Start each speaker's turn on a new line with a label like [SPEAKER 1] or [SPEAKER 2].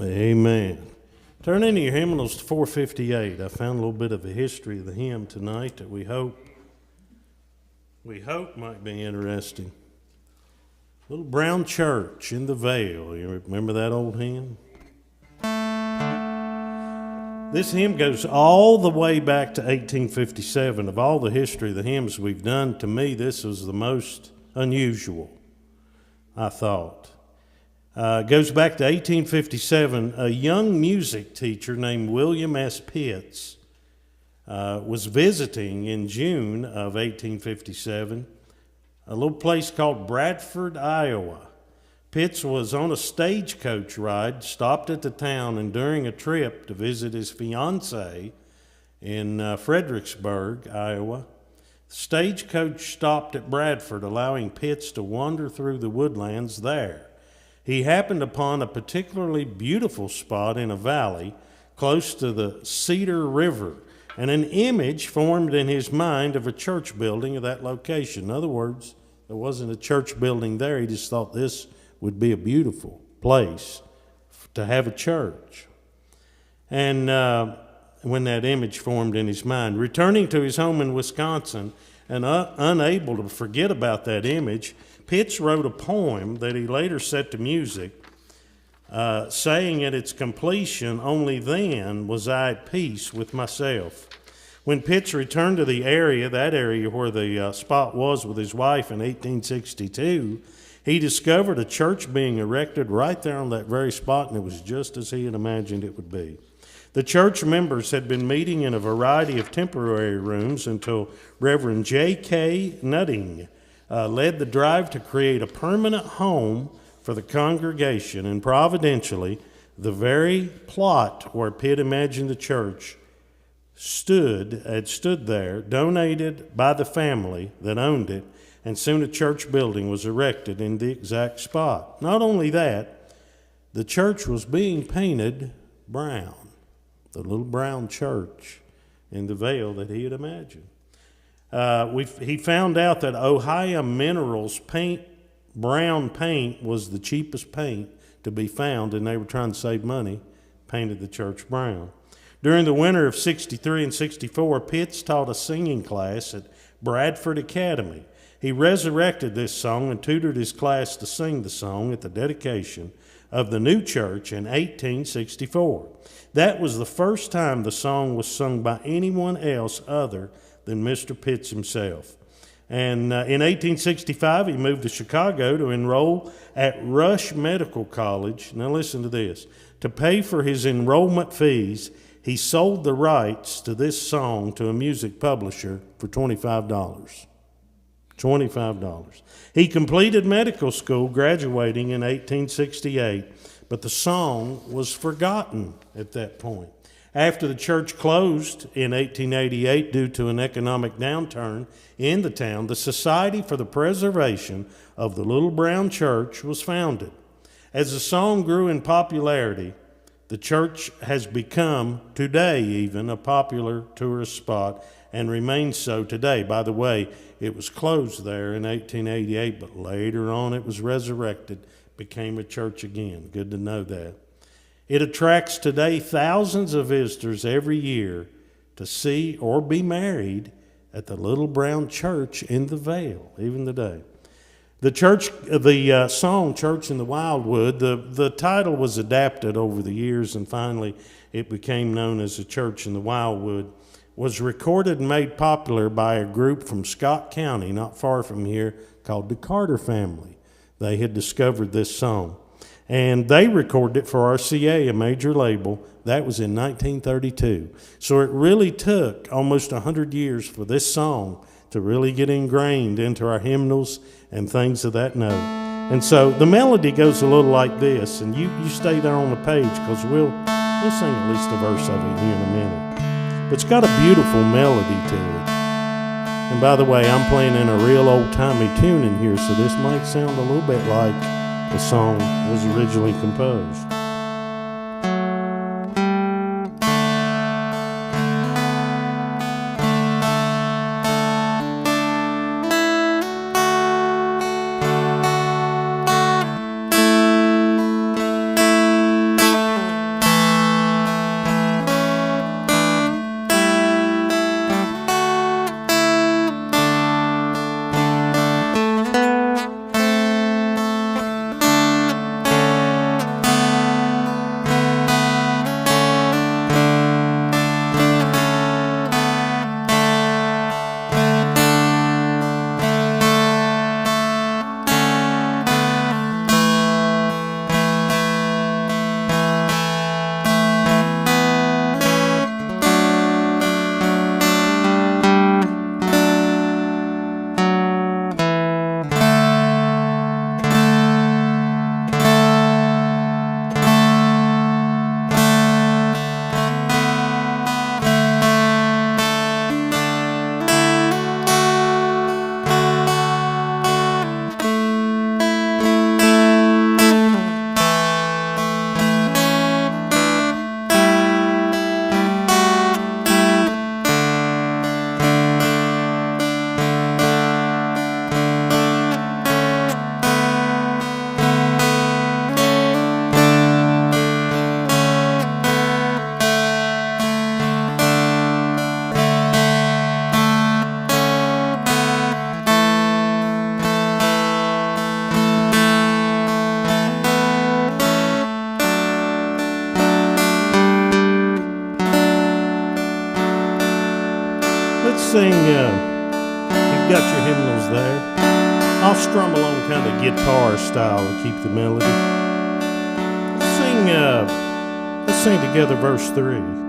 [SPEAKER 1] Amen. Turn into your hymnals to 458. I found a little bit of a history of the hymn tonight that we hope might be interesting. Little brown church in the Vail. You remember that old hymn? This hymn goes all the way back to 1857. Of all the history of the hymns we've done, to me, this was the most unusual, I thought. Goes back to 1857. A young music teacher named William S. Pitts was visiting in June of 1857 a little place called Bradford, Iowa. Pitts was on a stagecoach ride, stopped at the town, and during a trip to visit his fiancée in Fredericksburg, Iowa, the stagecoach stopped at Bradford, allowing Pitts to wander through the woodlands there. He happened upon a particularly beautiful spot in a valley close to the Cedar River, and an image formed in his mind of a church building of that location. In other words, there wasn't a church building there. He just thought this would be a beautiful place to have a church. And when that image formed in his mind, returning to his home in Wisconsin and unable to forget about that image, Pitts wrote a poem that he later set to music, saying at its completion, "Only then was I at peace with myself." When Pitts returned to that area where the spot was with his wife in 1862, he discovered a church being erected right there on that very spot, and it was just as he had imagined it would be. The church members had been meeting in a variety of temporary rooms until Reverend J.K. Nutting led the drive to create a permanent home for the congregation, and providentially, the very plot where Pitt imagined the church had stood there, donated by the family that owned it, and soon a church building was erected in the exact spot. Not only that, the church was being painted brown, the little brown church in the Vail that he had imagined. He found out that Ohio Minerals brown paint was the cheapest paint to be found, and they were trying to save money, painted the church brown. During the winter of 63 and 64, Pitts taught a singing class at Bradford Academy. He resurrected this song and tutored his class to sing the song at the dedication of the new church in 1864. That was the first time the song was sung by anyone else other than Mr. Pitts himself. And in 1865, he moved to Chicago to enroll at Rush Medical College. Now listen to this. To pay for his enrollment fees, he sold the rights to this song to a music publisher for $25. $25. He completed medical school, graduating in 1868, but the song was forgotten at that point. After the church closed in 1888 due to an economic downturn in the town, the Society for the Preservation of the Little Brown Church was founded. As the song grew in popularity, the church has become, today even, a popular tourist spot and remains so today. By the way, it was closed there in 1888, but later on it was resurrected, became a church again. Good to know that. It attracts today thousands of visitors every year to see or be married at the Little Brown Church in the Vail, even today. The song "Church in the Wildwood," the title was adapted over the years, and finally it became known as "The Church in the Wildwood," was recorded and made popular by a group from Scott County, not far from here, called the Carter family. They had discovered this song, and they recorded it for RCA, a major label. That was in 1932. So it really took almost 100 years for this song to really get ingrained into our hymnals and things of that note. And so the melody goes a little like this, and you stay there on the page, because we'll sing at least a verse of it here in a minute. But it's got a beautiful melody to it. And by the way, I'm playing in a real old-timey tune in here, so this might sound a little bit like the song was originally composed. sing, you've got your hymnals there. I'll strum along kind of guitar style and keep the melody. Let's sing together verse 3.